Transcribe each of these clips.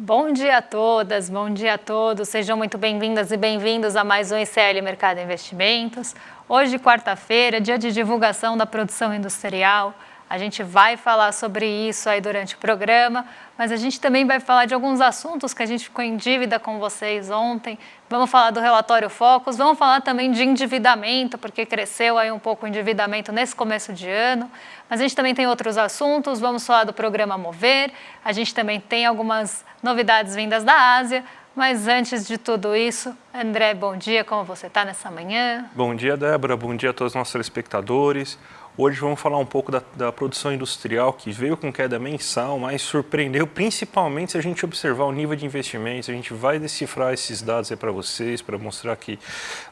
Bom dia a todas, bom dia a todos. Sejam muito bem-vindas e bem-vindos a mais um ICL Mercado Investimentos. Hoje, quarta-feira, dia de divulgação da produção industrial. A gente vai falar sobre isso aí durante o programa, mas a gente também vai falar de alguns assuntos que a gente ficou em dívida com vocês ontem. Vamos falar do relatório Focus, vamos falar também de endividamento, porque cresceu aí um pouco o endividamento nesse começo de ano. Mas a gente também tem outros assuntos, vamos falar do programa Mover, a gente também tem algumas novidades vindas da Ásia. Mas antes de tudo isso, André, bom dia, como você está nessa manhã? Bom dia, Débora, bom dia a todos os nossos telespectadores. Hoje vamos falar um pouco da produção industrial, que veio com queda mensal, mas surpreendeu principalmente se a gente observar o nível de investimentos. A gente vai decifrar esses dados aí para vocês, para mostrar que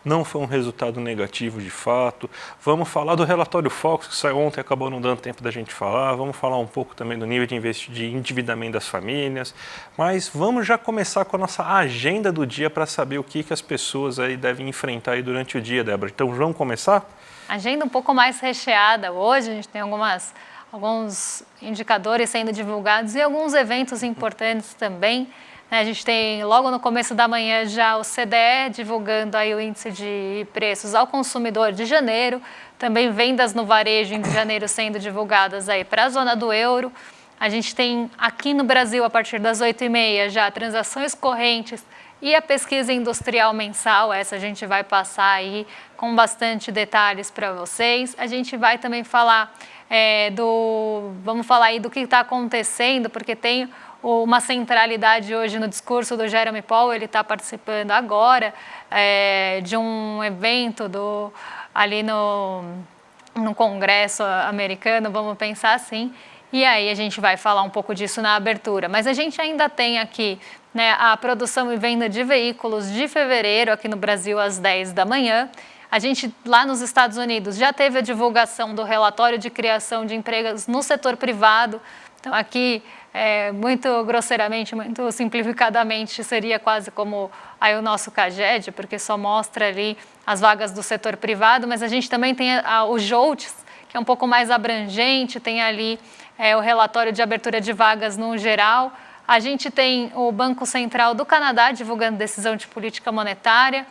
não foi um resultado negativo de fato. Vamos falar do relatório Focus, que saiu ontem, acabou não dando tempo da gente falar. Vamos falar um pouco também do nível de endividamento das famílias. Mas vamos já começar com a nossa agenda do dia para saber o que as pessoas aí devem enfrentar aí durante o dia, Débora. Então vamos começar? Agenda um pouco mais recheada hoje, a gente tem alguns indicadores sendo divulgados e alguns eventos importantes também. A gente tem logo no começo da manhã já o CDE divulgando aí o índice de preços ao consumidor de janeiro, também vendas no varejo em janeiro sendo divulgadas aí para a zona do euro. A gente tem aqui no Brasil, a partir das 8h30, já transações correntes e a pesquisa industrial mensal, essa a gente vai passar aí com bastante detalhes para vocês. A gente vai também falar vamos falar aí do que está acontecendo, porque tem uma centralidade hoje no discurso do Jeremy Powell, ele está participando agora de um evento ali no Congresso americano, vamos pensar assim. E aí a gente vai falar um pouco disso na abertura. Mas a gente ainda tem aqui a produção e venda de veículos de fevereiro aqui no Brasil às 10 da manhã. A gente, lá nos Estados Unidos, já teve a divulgação do relatório de criação de empregos no setor privado. Então aqui, muito grosseiramente, muito simplificadamente, seria quase como aí o nosso CAGED, porque só mostra ali as vagas do setor privado, mas a gente também tem o JOLTS, que é um pouco mais abrangente, tem ali o relatório de abertura de vagas no geral. A gente tem o Banco Central do Canadá divulgando decisão de política monetária.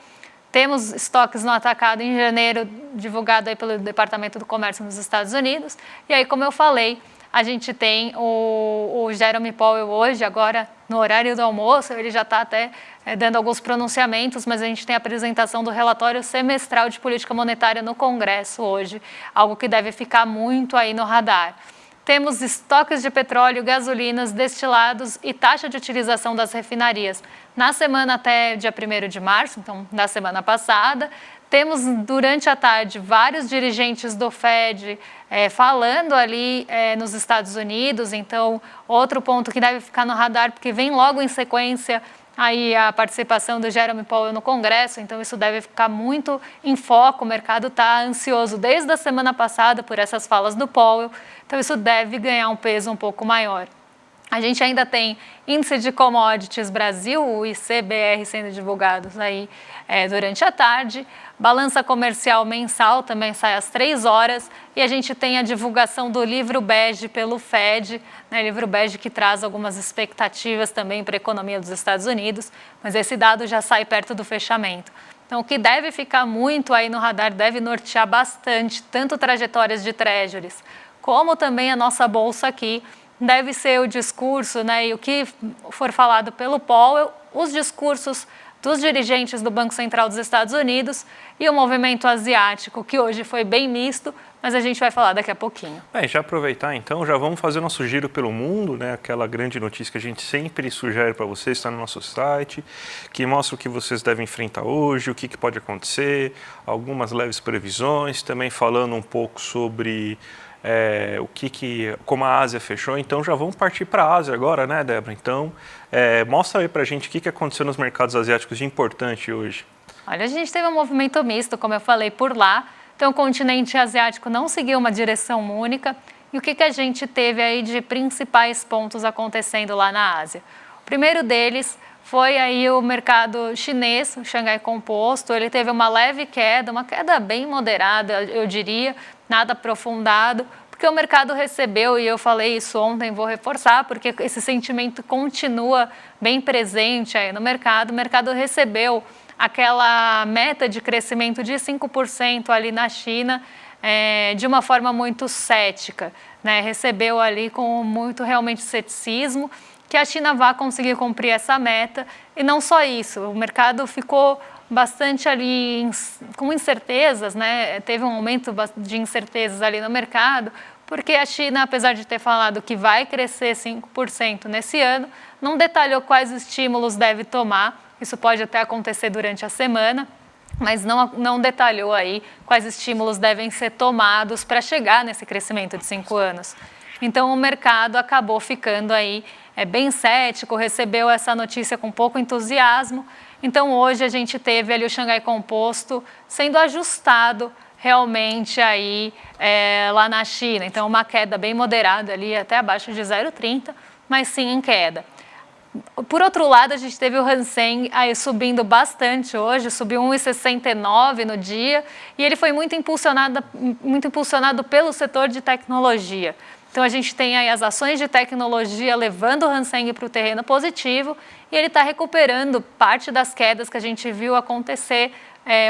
Temos estoques no atacado em janeiro, divulgado aí pelo Departamento do Comércio nos Estados Unidos. E aí, como eu falei, a gente tem o Jeremy Powell hoje, agora no horário do almoço, ele já está até dando alguns pronunciamentos, mas a gente tem a apresentação do relatório semestral de política monetária no Congresso hoje, algo que deve ficar muito aí no radar. Temos estoques de petróleo, gasolinas, destilados e taxa de utilização das refinarias na semana até dia 1º de março, então da semana passada. Temos durante a tarde vários dirigentes do Fed falando ali nos Estados Unidos, então outro ponto que deve ficar no radar, porque vem logo em sequência aí a participação do Jeremy Powell no Congresso, então isso deve ficar muito em foco. O mercado está ansioso desde a semana passada por essas falas do Powell, então isso deve ganhar um peso um pouco maior. A gente ainda tem índice de commodities Brasil, o ICBR, sendo divulgados aí durante a tarde. Balança comercial mensal também sai às 3 horas. E a gente tem a divulgação do livro bege pelo Fed, livro bege que traz algumas expectativas também para a economia dos Estados Unidos, mas esse dado já sai perto do fechamento. Então, o que deve ficar muito aí no radar, deve nortear bastante, tanto trajetórias de treasuries, como também a nossa bolsa aqui, deve ser o discurso, e o que for falado pelo Powell, os discursos dos dirigentes do Banco Central dos Estados Unidos e o movimento asiático, que hoje foi bem misto, mas a gente vai falar daqui a pouquinho. Já aproveitar então, já vamos fazer nosso giro pelo mundo, aquela grande notícia que a gente sempre sugere para vocês, está no nosso site, que mostra o que vocês devem enfrentar hoje, o que pode acontecer, algumas leves previsões, também falando um pouco sobre como a Ásia fechou. Então já vamos partir para a Ásia agora, né, Débora? Então mostra aí para a gente o que aconteceu nos mercados asiáticos de importante hoje. Olha, a gente teve um movimento misto, como eu falei, por lá. Então o continente asiático não seguiu uma direção única. E o que a gente teve aí de principais pontos acontecendo lá na Ásia? O primeiro deles foi aí o mercado chinês, o Xangai Composto. Ele teve uma leve queda, uma queda bem moderada, eu diria, nada aprofundado, porque o mercado recebeu, e eu falei isso ontem, vou reforçar, porque esse sentimento continua bem presente aí no mercado. O mercado recebeu aquela meta de crescimento de 5% ali na China de uma forma muito cética, né? Recebeu ali com muito realmente ceticismo que a China vá conseguir cumprir essa meta, e não só isso, o mercado ficou bastante ali com incertezas, né? Teve um aumento de incertezas ali no mercado, porque a China, apesar de ter falado que vai crescer 5% nesse ano, não detalhou quais estímulos deve tomar. Isso pode até acontecer durante a semana, mas não detalhou aí quais estímulos devem ser tomados para chegar nesse crescimento de 5 anos. Então, o mercado acabou ficando aí bem cético, recebeu essa notícia com pouco entusiasmo. Então, hoje a gente teve ali o Xangai Composto sendo ajustado realmente aí lá na China. Então, uma queda bem moderada ali, até abaixo de 0,30, mas sim em queda. Por outro lado, a gente teve o Hang Seng aí subindo bastante hoje, subiu 1,69 no dia, e ele foi muito impulsionado pelo setor de tecnologia. Então, a gente tem aí as ações de tecnologia levando o Hang Seng para o terreno positivo, e ele está recuperando parte das quedas que a gente viu acontecer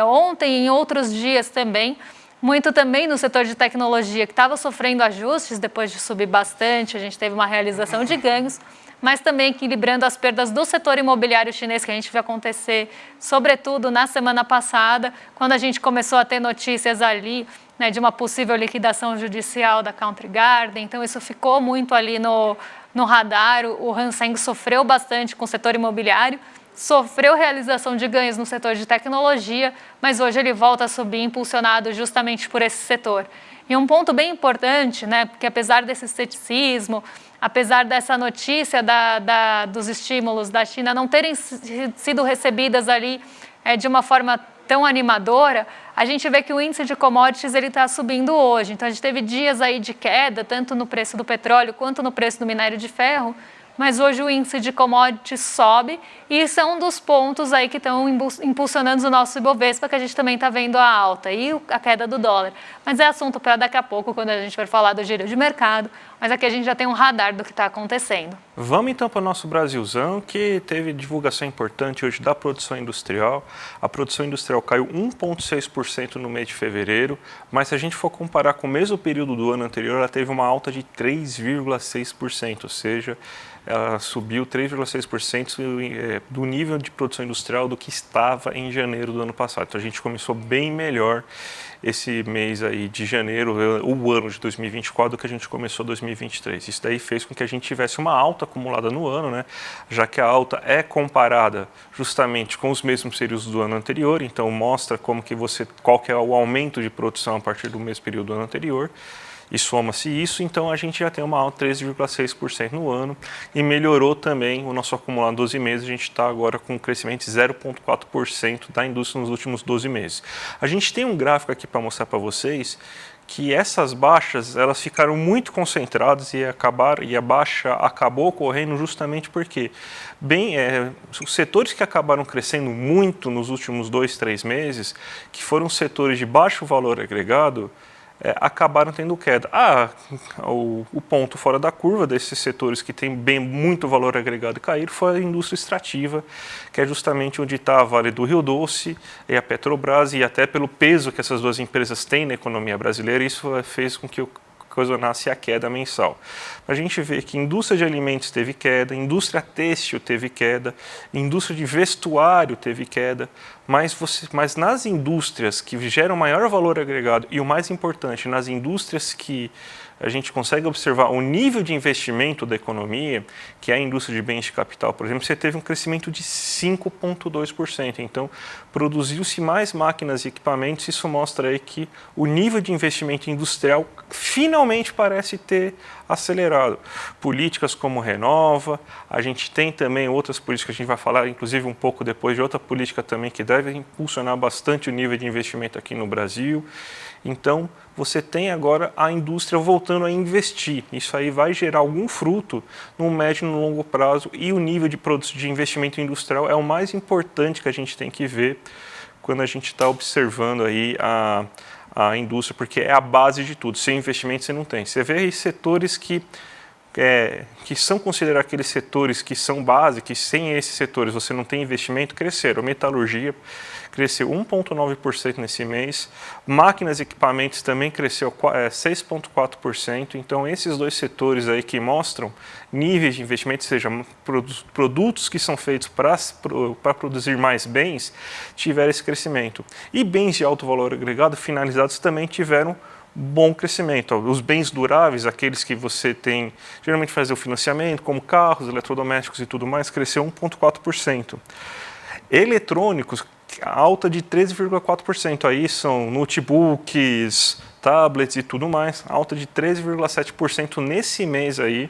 ontem e em outros dias também, muito também no setor de tecnologia, que estava sofrendo ajustes depois de subir bastante, a gente teve uma realização de ganhos, mas também equilibrando as perdas do setor imobiliário chinês, que a gente viu acontecer, sobretudo na semana passada, quando a gente começou a ter notícias ali, né, de uma possível liquidação judicial da Country Garden. Então, isso ficou muito ali no radar. O Hang Seng sofreu bastante com o setor imobiliário, sofreu realização de ganhos no setor de tecnologia, mas hoje ele volta a subir, impulsionado justamente por esse setor. E um ponto bem importante, né, porque apesar desse ceticismo, apesar dessa notícia dos estímulos da China não terem sido recebidas ali de uma forma tão animadora, a gente vê que o índice de commodities está subindo hoje. Então, a gente teve dias aí de queda, tanto no preço do petróleo quanto no preço do minério de ferro, mas hoje o índice de commodities sobe, e isso é um dos pontos aí que estão impulsionando o nosso Ibovespa, que a gente também está vendo a alta e a queda do dólar. Mas é assunto para daqui a pouco, quando a gente for falar do giro de mercado, mas aqui a gente já tem um radar do que está acontecendo. Vamos então para o nosso Brasilzão, que teve divulgação importante hoje da produção industrial. A produção industrial caiu 1,6% no mês de fevereiro, mas se a gente for comparar com o mesmo período do ano anterior, ela teve uma alta de 3,6%, ou seja, ela subiu 3,6% do nível de produção industrial do que estava em janeiro do ano passado. Então a gente começou bem melhor esse mês aí de janeiro, o ano de 2024, do que a gente começou 2023. Isso daí fez com que a gente tivesse uma alta acumulada no ano, né? Já que a alta é comparada justamente com os mesmos períodos do ano anterior, então mostra qual que é o aumento de produção a partir do mesmo período do ano anterior. E soma-se isso, então a gente já tem uma alta de 13,6% no ano, e melhorou também o nosso acumulado 12 meses. A gente está agora com um crescimento de 0,4% da indústria nos últimos 12 meses. A gente tem um gráfico aqui para mostrar para vocês que essas baixas elas ficaram muito concentradas e a baixa acabou ocorrendo justamente porque os setores que acabaram crescendo muito nos últimos 2, 3 meses, que foram setores de baixo valor agregado, acabaram tendo queda. O ponto fora da curva desses setores que têm muito valor agregado cair foi a indústria extrativa, que é justamente onde está a Vale do Rio Doce e a Petrobras, e até pelo peso que essas duas empresas têm na economia brasileira, isso fez com que ocasionasse a queda mensal. A gente vê que indústria de alimentos teve queda, indústria têxtil teve queda, indústria de vestuário teve queda, mas nas indústrias que geram maior valor agregado e o mais importante, nas indústrias que a gente consegue observar o nível de investimento da economia, que é a indústria de bens de capital, por exemplo, você teve um crescimento de 5,2%. Então, produziu-se mais máquinas e equipamentos. Isso mostra aí que o nível de investimento industrial finalmente parece ter acelerado. Políticas como Renova, a gente tem também outras políticas, a gente vai falar inclusive um pouco depois de outra política também que deve impulsionar bastante o nível de investimento aqui no Brasil. Então, você tem agora a indústria voltando a investir. Isso aí vai gerar algum fruto no médio e no longo prazo, e o nível de investimento industrial é o mais importante que a gente tem que ver quando a gente está observando aí a indústria, porque é a base de tudo. Sem investimento você não tem. Você vê aí setores que são considerados aqueles setores que são base, que sem esses setores você não tem investimento, cresceram. A metalurgia cresceu 1,9% nesse mês, máquinas e equipamentos também cresceu 6,4%. Então, esses dois setores aí que mostram níveis de investimento, seja produtos que são feitos para produzir mais bens, tiveram esse crescimento. E bens de alto valor agregado finalizados também tiveram bom crescimento. Os bens duráveis, aqueles que você tem, geralmente fazer o financiamento, como carros, eletrodomésticos e tudo mais, cresceu 1,4%. Eletrônicos, alta de 13,4%. Aí são notebooks, tablets e tudo mais, alta de 13,7% nesse mês aí.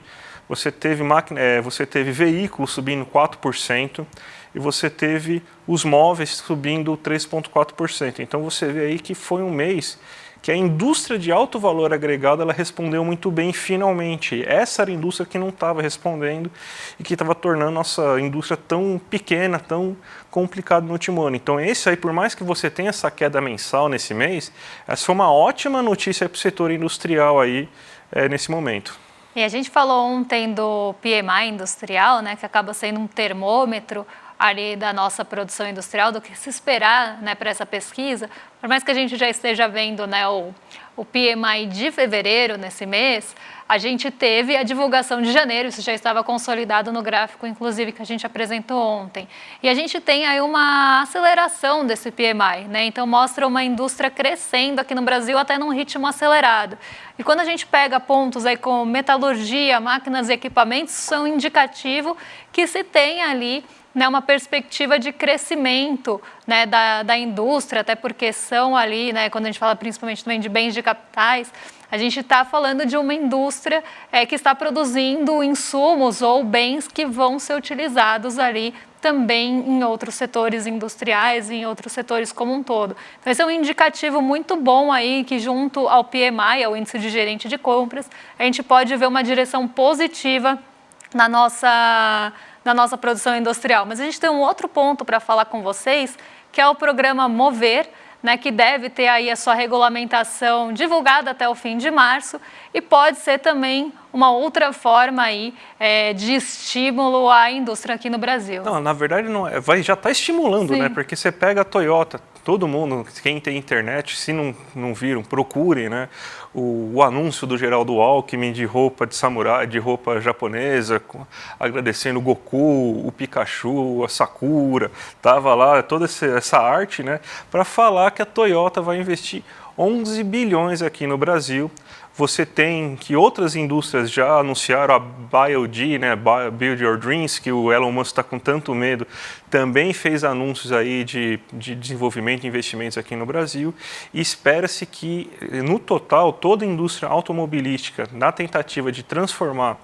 Você teve veículos subindo 4% e você teve os móveis subindo 3,4%. Então você vê aí que foi um mês que a indústria de alto valor agregado ela respondeu muito bem finalmente. Essa era a indústria que não estava respondendo e que estava tornando nossa indústria tão pequena, tão complicada no último ano. Então esse aí, por mais que você tenha essa queda mensal nesse mês, essa foi uma ótima notícia para o setor industrial aí nesse momento. E a gente falou ontem do PMI industrial, né, que acaba sendo um termômetro ali da nossa produção industrial, do que se esperar, né, para essa pesquisa. Por mais que a gente já esteja vendo, né, o PMI de fevereiro, nesse mês, a gente teve a divulgação de janeiro, isso já estava consolidado no gráfico, inclusive, que a gente apresentou ontem. E a gente tem aí uma aceleração desse PMI, né? Então mostra uma indústria crescendo aqui no Brasil até num ritmo acelerado. E quando a gente pega pontos aí como metalurgia, máquinas e equipamentos, são indicativo que se tem ali, né, uma perspectiva de crescimento, né, da indústria, até porque são ali, né, quando a gente fala principalmente também de bens de capitais, a gente está falando de uma indústria que está produzindo insumos ou bens que vão ser utilizados ali também em outros setores industriais e em outros setores como um todo. Então esse é um indicativo muito bom aí que junto ao PMI, ao índice de gerente de compras, a gente pode ver uma direção positiva na nossa produção industrial. Mas a gente tem um outro ponto para falar com vocês, que é o programa Mover, né, que deve ter aí a sua regulamentação divulgada até o fim de março e pode ser também uma outra forma aí, de estímulo à indústria aqui no Brasil. Não, na verdade não já está estimulando, né? Porque você pega a Toyota, todo mundo, quem tem internet, se não viram, procurem, né? O anúncio do Geraldo Alckmin de roupa de samurai, de roupa japonesa, agradecendo o Goku, o Pikachu, a Sakura, tava lá toda essa arte, né? Para falar que a Toyota vai investir 11 bilhões aqui no Brasil. Você tem que outras indústrias já anunciaram, a BioD, né, Build Your Dreams, que o Elon Musk está com tanto medo, também fez anúncios aí de desenvolvimento de investimentos aqui no Brasil. E espera-se que, no total, toda a indústria automobilística, na tentativa de transformar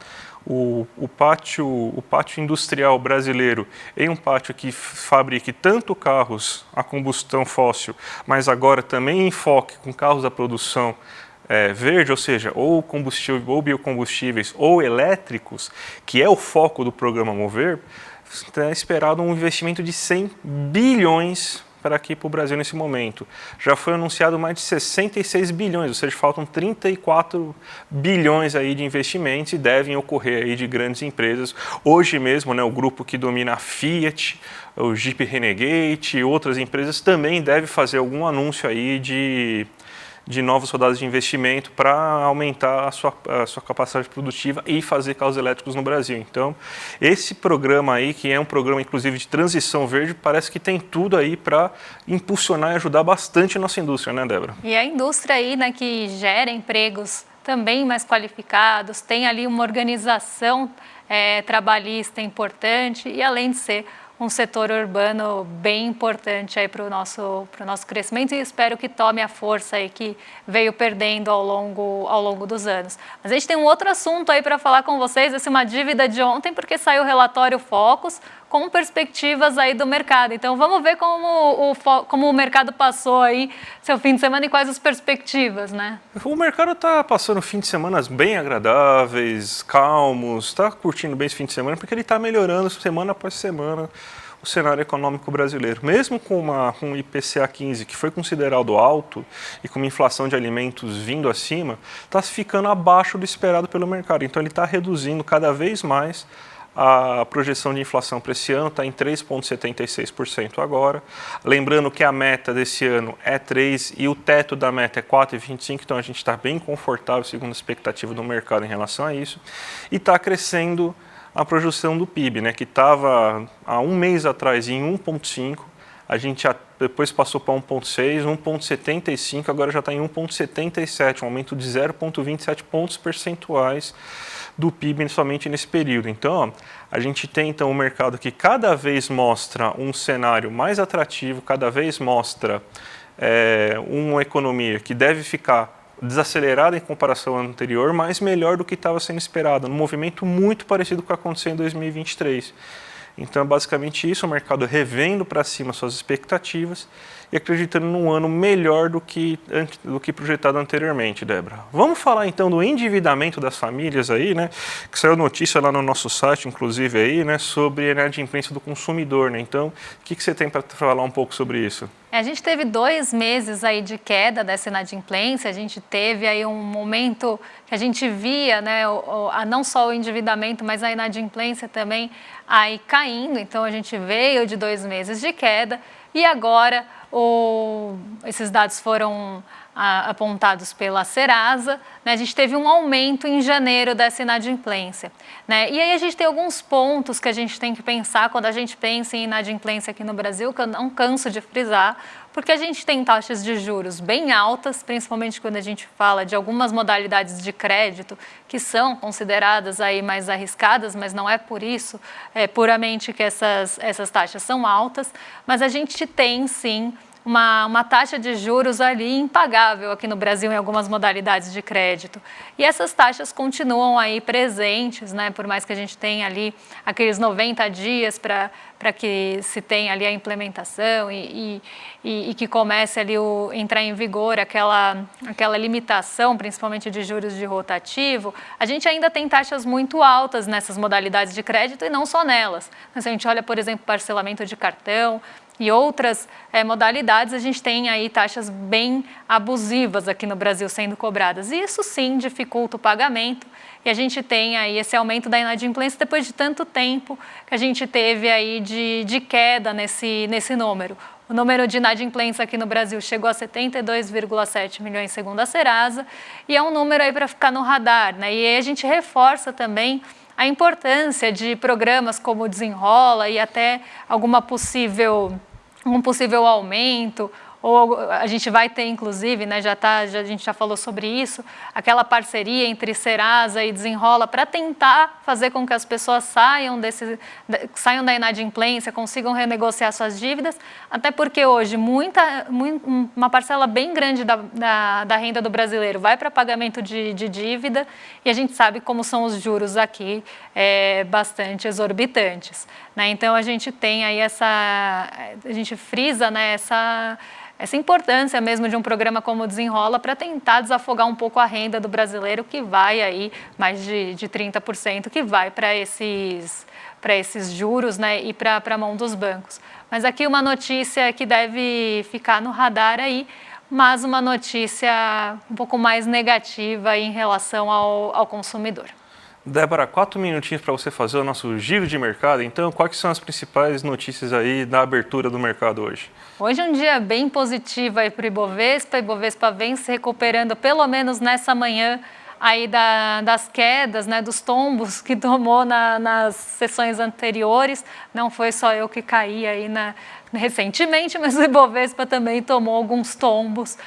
o pátio industrial brasileiro em um pátio que fabrique tanto carros a combustão fóssil, mas agora também em enfoque com carros a produção verde, ou seja, ou combustível, ou biocombustíveis, ou elétricos, que é o foco do programa Mover, é esperado um investimento de 100 bilhões para aqui para o Brasil nesse momento. Já foi anunciado mais de 66 bilhões, ou seja, faltam 34 bilhões aí de investimentos e devem ocorrer aí de grandes empresas. Hoje mesmo, né, o grupo que domina a Fiat, o Jeep Renegade e outras empresas também devem fazer algum anúncio aí de novas rodadas de investimento para aumentar a sua capacidade produtiva e fazer carros elétricos no Brasil. Então, esse programa aí, que é um programa inclusive de transição verde, parece que tem tudo aí para impulsionar e ajudar bastante a nossa indústria, né, Débora? E a indústria aí, né, que gera empregos também mais qualificados, tem ali uma organização trabalhista importante e, além de ser um setor urbano bem importante aí para o nosso crescimento, e espero que tome a força aí que veio perdendo ao longo dos anos. Mas a gente tem um outro assunto aí para falar com vocês, essa é uma dívida de ontem, porque saiu o relatório Focus com perspectivas aí do mercado. Então vamos ver como o mercado passou aí seu fim de semana e quais as perspectivas, né? O mercado está passando fim de semana bem agradáveis, calmos, está curtindo bem esse fim de semana, porque ele está melhorando semana após semana. o cenário econômico brasileiro. Mesmo com um IPCA 15, que foi considerado alto, e com uma inflação de alimentos vindo acima, está ficando abaixo do esperado pelo mercado. Então, ele está reduzindo cada vez mais a projeção de inflação para esse ano, está em 3,76% agora. Lembrando que a meta desse ano é 3% e o teto da meta é 4,25%, então a gente está bem confortável, segundo a expectativa do mercado em relação a isso. E está crescendo a projeção do PIB, né, que estava há um mês atrás em 1,5%, a gente depois passou para 1,6%, 1,75%, agora já está em 1,77%, um aumento de 0,27 pontos percentuais do PIB somente nesse período. Então, a gente tem um mercado que cada vez mostra um cenário mais atrativo, cada vez mostra uma economia que deve ficar desacelerada em comparação ao anterior, mas melhor do que estava sendo esperado, num movimento muito parecido com o que aconteceu em 2023. Então, é basicamente isso, o mercado revendo para cima suas expectativas e acreditando num ano melhor do que projetado anteriormente, Débora. Vamos falar então do endividamento das famílias aí, né? Que saiu notícia lá no nosso site, inclusive aí, né? Sobre a inadimplência do consumidor, né? Então, o que você tem para falar um pouco sobre isso? A gente teve 2 meses aí de queda dessa inadimplência, a gente teve aí um momento que a gente via, né, não só o endividamento, mas a inadimplência também aí caindo, então a gente veio de 2 meses de queda e agora esses dados foram apontados pela Serasa, né, a gente teve um aumento em janeiro dessa inadimplência, né, e aí a gente tem alguns pontos que a gente tem que pensar quando a gente pensa em inadimplência aqui no Brasil, que eu não canso de frisar, porque a gente tem taxas de juros bem altas, principalmente quando a gente fala de algumas modalidades de crédito que são consideradas aí mais arriscadas, mas não é por isso puramente que essas taxas são altas, mas a gente tem sim uma taxa de juros ali impagável aqui no Brasil em algumas modalidades de crédito. E essas taxas continuam aí presentes, né? Por mais que a gente tenha ali aqueles 90 dias para que se tenha ali a implementação e que comece ali entrar em vigor aquela limitação, principalmente de juros de rotativo, a gente ainda tem taxas muito altas nessas modalidades de crédito e não só nelas. Se a gente olha, por exemplo, parcelamento de cartão, e outras modalidades, a gente tem aí taxas bem abusivas aqui no Brasil sendo cobradas. E isso sim dificulta o pagamento e a gente tem aí esse aumento da inadimplência depois de tanto tempo que a gente teve aí de queda nesse número. O número de inadimplência aqui no Brasil chegou a 72,7 milhões segundo a Serasa e é um número aí para ficar no radar, né? E aí a gente reforça também a importância de programas como o Desenrola e até um possível aumento, ou a gente vai ter, inclusive, né, a gente já falou sobre isso, aquela parceria entre Serasa e Desenrola para tentar fazer com que as pessoas saiam da inadimplência, consigam renegociar suas dívidas, até porque hoje uma parcela bem grande da renda do brasileiro vai para pagamento de dívida e a gente sabe como são os juros aqui, bastante exorbitantes, né? Então a gente tem aí a gente frisa, né, essa importância mesmo de um programa como o Desenrola para tentar desafogar um pouco a renda do brasileiro, que vai aí mais de 30%, que vai para esses juros, né, e para a mão dos bancos. Mas aqui uma notícia que deve ficar no radar aí, mas uma notícia um pouco mais negativa em relação ao consumidor. Débora, 4 minutinhos para você fazer o nosso giro de mercado. Então, quais são as principais notícias aí da abertura do mercado hoje? Hoje é um dia bem positivo aí para o Ibovespa. O Ibovespa vem se recuperando, pelo menos nessa manhã, aí das quedas, né, dos tombos que tomou nas sessões anteriores. Não foi só eu que caí aí recentemente, mas o Ibovespa também tomou alguns tombos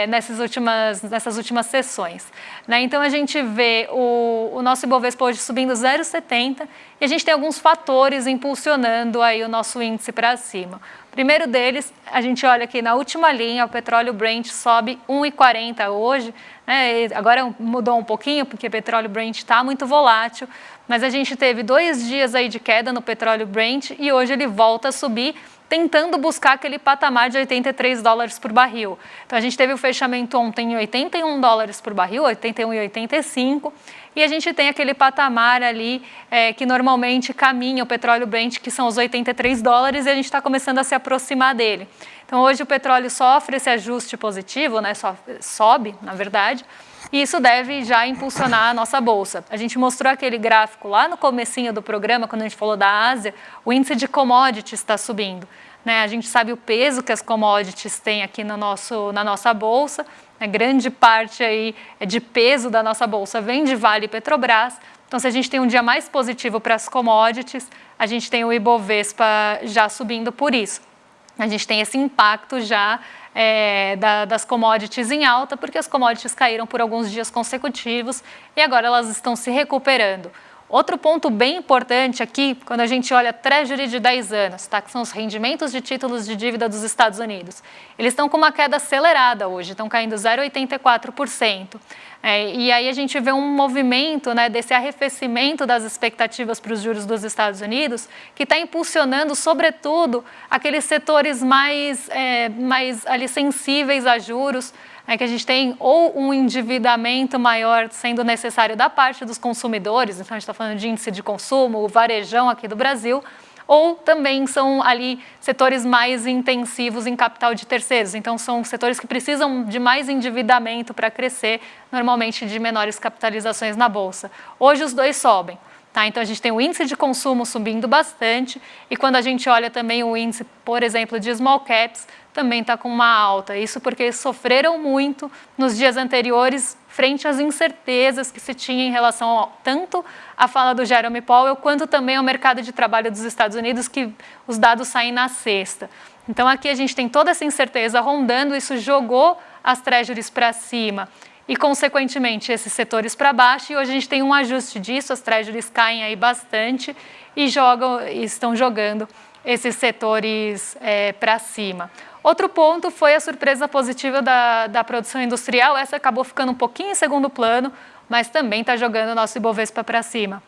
nessas últimas sessões, né? Então a gente vê o nosso Ibovespa hoje subindo 0,70 e a gente tem alguns fatores impulsionando aí o nosso índice para cima. Primeiro deles, a gente olha aqui na última linha, o petróleo Brent sobe 1,40 hoje, né? Agora mudou um pouquinho porque o petróleo Brent está muito volátil, mas a gente teve 2 dias aí de queda no petróleo Brent e hoje ele volta a subir tentando buscar aquele patamar de 83 dólares por barril. Então, a gente teve o fechamento ontem em 81 dólares por barril, 81,85, e a gente tem aquele patamar ali que normalmente caminha o petróleo Brent, que são os 83 dólares, e a gente está começando a se aproximar dele. Então, hoje o petróleo sofre esse ajuste positivo, né? Sobe, na verdade, e isso deve já impulsionar a nossa bolsa. A gente mostrou aquele gráfico lá no comecinho do programa, quando a gente falou da Ásia, o índice de commodities está subindo, né? A gente sabe o peso que as commodities têm aqui na nossa bolsa, né? Grande parte aí de peso da nossa bolsa vem de Vale e Petrobras. Então, se a gente tem um dia mais positivo para as commodities, a gente tem o Ibovespa já subindo por isso. A gente tem esse impacto já das commodities em alta, porque as commodities caíram por alguns dias consecutivos e agora elas estão se recuperando. Outro ponto bem importante aqui, quando a gente olha Treasury de 10 anos, tá? Que são os rendimentos de títulos de dívida dos Estados Unidos. Eles estão com uma queda acelerada hoje, estão caindo 0,84%. E aí a gente vê um movimento, né, desse arrefecimento das expectativas para os juros dos Estados Unidos, que está impulsionando, sobretudo, aqueles setores mais ali sensíveis a juros, que a gente tem ou um endividamento maior sendo necessário da parte dos consumidores, então a gente está falando de índice de consumo, o varejão aqui do Brasil, ou também são ali setores mais intensivos em capital de terceiros, então são setores que precisam de mais endividamento para crescer, normalmente de menores capitalizações na Bolsa. Hoje os dois sobem. Tá, então, a gente tem o índice de consumo subindo bastante e quando a gente olha também o índice, por exemplo, de small caps, também está com uma alta. Isso porque eles sofreram muito nos dias anteriores frente às incertezas que se tinha em relação tanto à fala do Jerome Powell quanto também ao mercado de trabalho dos Estados Unidos, que os dados saem na sexta. Então, aqui a gente tem toda essa incerteza rondando, isso jogou as treasuries para cima e, consequentemente, esses setores para baixo, e hoje a gente tem um ajuste disso, as treasuries caem aí bastante e estão jogando esses setores para cima. Outro ponto foi a surpresa positiva da produção industrial, essa acabou ficando um pouquinho em segundo plano, mas também está jogando o nosso Ibovespa para cima.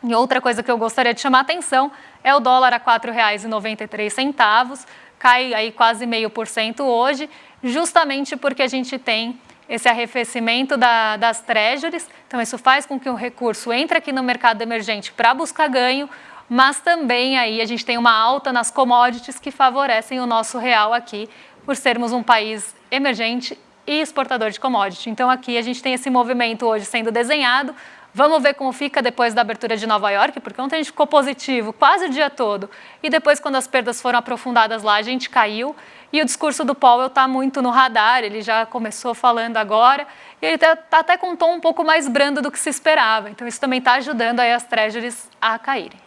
E outra coisa que eu gostaria de chamar a atenção é o dólar a R$ 4,93, cai aí quase 0,5% hoje, justamente porque a gente tem esse arrefecimento das treasuries, então isso faz com que o recurso entre aqui no mercado emergente para buscar ganho, mas também aí a gente tem uma alta nas commodities que favorecem o nosso real aqui, por sermos um país emergente e exportador de commodity. Então aqui a gente tem esse movimento hoje sendo desenhado. Vamos ver como fica depois da abertura de Nova York, porque ontem a gente ficou positivo quase o dia todo. E depois, quando as perdas foram aprofundadas lá, a gente caiu. E o discurso do Powell está muito no radar, ele já começou falando agora. E ele está até com um tom um pouco mais brando do que se esperava. Então, isso também está ajudando aí as treasuries a caírem.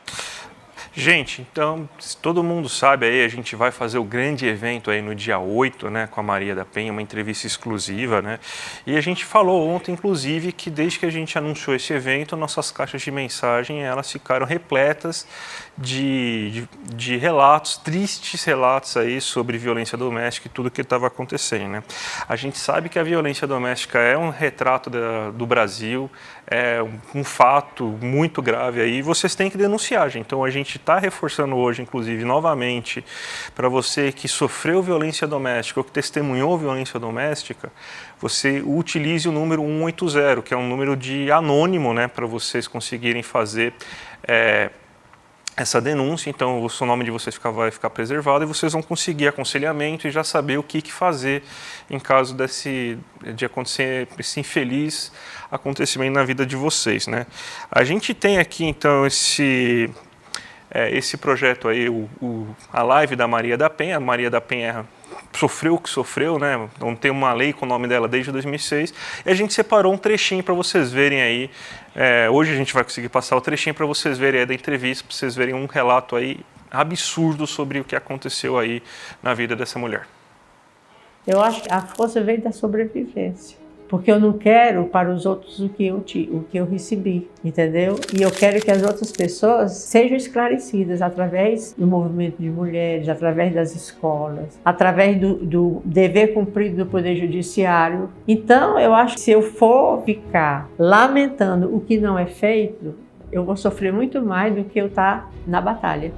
Gente, então, todo mundo sabe aí, a gente vai fazer o grande evento aí no dia 8, né, com a Maria da Penha, uma entrevista exclusiva, né, e a gente falou ontem, inclusive, que desde que a gente anunciou esse evento, nossas caixas de mensagem, elas ficaram repletas de relatos, tristes relatos aí sobre violência doméstica e tudo que estava acontecendo, né. A gente sabe que a violência doméstica é um retrato do Brasil, é um fato muito grave aí, e vocês têm que denunciar, gente. Então a gente está reforçando hoje, inclusive, novamente, para você que sofreu violência doméstica ou que testemunhou violência doméstica, você utilize o número 180, que é um número de anônimo, né, para vocês conseguirem fazer essa denúncia. Então o nome de vocês vai ficar preservado e vocês vão conseguir aconselhamento e já saber o que fazer em caso de acontecer esse infeliz acontecimento na vida de vocês, né? A gente tem aqui então esse projeto aí, a live da Maria da Penha. A Maria da Penha sofreu o que sofreu, né? Não tem uma lei com o nome dela desde 2006. E a gente separou um trechinho para vocês verem aí. Hoje a gente vai conseguir passar o trechinho para vocês verem aí da entrevista, para vocês verem um relato aí absurdo sobre o que aconteceu aí na vida dessa mulher. Eu acho que a força veio da sobrevivência. Porque eu não quero para os outros o que eu recebi, entendeu? E eu quero que as outras pessoas sejam esclarecidas através do movimento de mulheres, através das escolas, através do dever cumprido do Poder Judiciário. Então, eu acho que se eu for ficar lamentando o que não é feito, eu vou sofrer muito mais do que eu estar na batalha.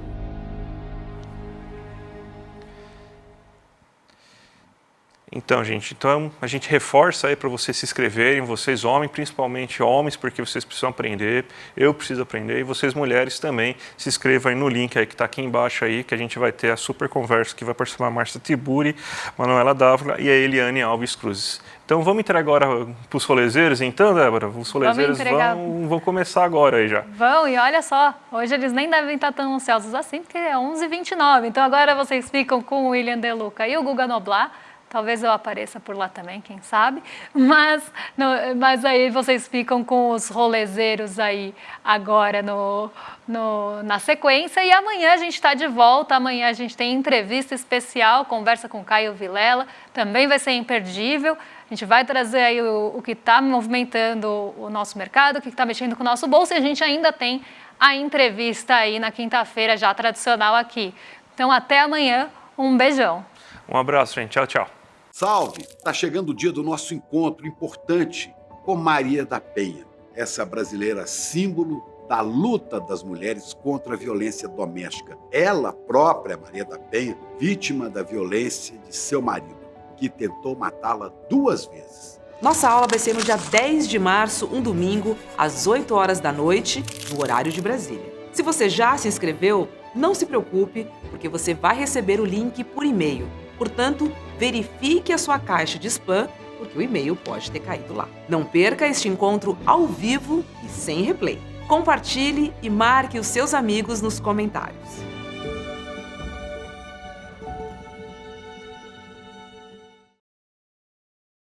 Então, gente, a gente reforça aí para vocês se inscreverem, vocês homens, principalmente homens, porque vocês precisam aprender, eu preciso aprender, e vocês mulheres também, se inscrevam aí no link aí que está aqui embaixo aí, que a gente vai ter a super conversa que vai participar a Márcia Tiburi, Manuela Dávila e a Eliane Alves Cruzes. Então vamos entrar agora para os rolezeiros, então, Débora? Os rolezeiros vão começar agora aí já. Vão, e olha só, hoje eles nem devem estar tão ansiosos assim, porque é 11h29. Então agora vocês ficam com o William De Luca e o Guga Noblar. Talvez eu apareça por lá também, quem sabe. Mas aí vocês ficam com os rolezeiros aí agora na sequência. E amanhã a gente está de volta. Amanhã a gente tem entrevista especial, conversa com Caio Vilela. Também vai ser imperdível. A gente vai trazer aí o que está movimentando o nosso mercado, o que está mexendo com o nosso bolso. E a gente ainda tem a entrevista aí na quinta-feira, já tradicional aqui. Então até amanhã. Um beijão. Um abraço, gente. Tchau, tchau. Salve! Está chegando o dia do nosso encontro importante com Maria da Penha, essa brasileira símbolo da luta das mulheres contra a violência doméstica. Ela própria, Maria da Penha, vítima da violência de seu marido, que tentou matá-la 2 vezes. Nossa aula vai ser no dia 10 de março, um domingo, às 8 horas da noite, no horário de Brasília. Se você já se inscreveu, não se preocupe, porque você vai receber o link por e-mail. Portanto, verifique a sua caixa de spam, porque o e-mail pode ter caído lá. Não perca este encontro ao vivo e sem replay. Compartilhe e marque os seus amigos nos comentários.